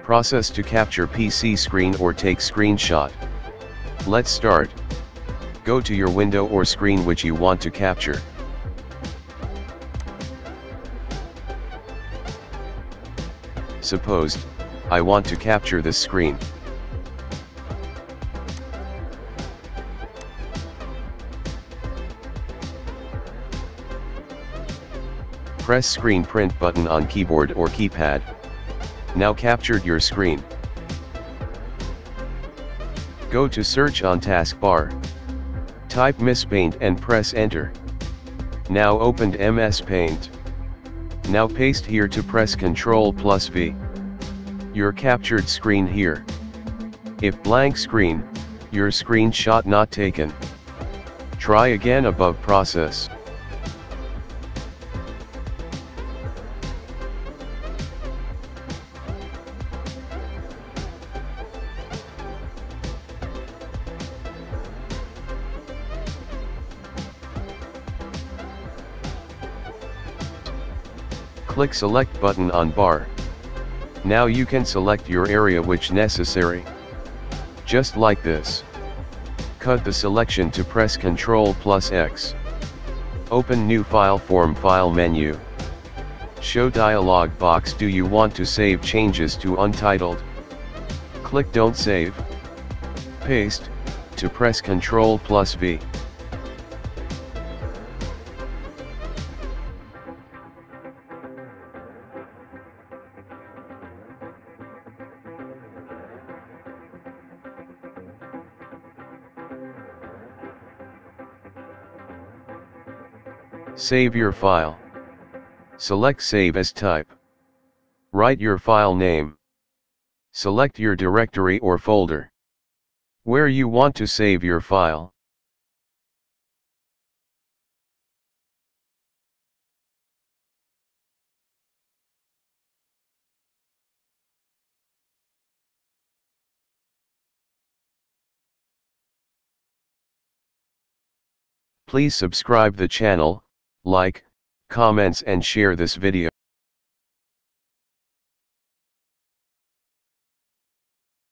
Process to capture PC screen or take screenshot. Let's start. Go to your window or screen which you want to capture. Suppose, I want to capture this screen. Press screen print button on keyboard or keypad. Now captured your screen. Go to search on taskbar. Type MS Paint and press enter. Now opened MS Paint. Now paste here to press Ctrl+V. Your captured screen here. If blank screen, your screenshot not taken. Try again above process. Click select button on bar. Now you can select your area which necessary. Just like this. Cut the selection to press Ctrl+X. Open new file form file menu. Show dialog box. Do you want to save changes to untitled? Click don't save. Paste, to press Ctrl+V. Save your file. Select Save as type. Write your file name. Select your directory or folder where you want to save your file. Please subscribe the channel, like, comments and share this video.